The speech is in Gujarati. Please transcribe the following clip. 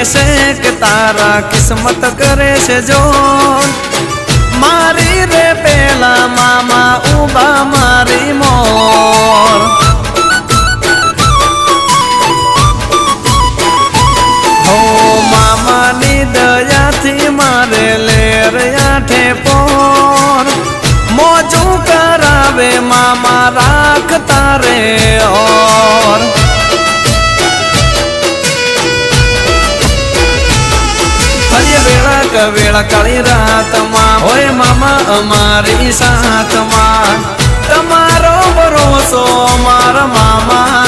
છે કે તારા કિસ્મત કરે છે જો મારી રે પેલા મામા ઉભા મારી મોર હો મામાની દયાથી મારે લેર આઠે પોર મોજું કરાવે મામા રાખતા રે ઓર વેળા કાળી રાતમાં હોય મામા અમારી સાથમાં તમારો ભરોસો મારા મામા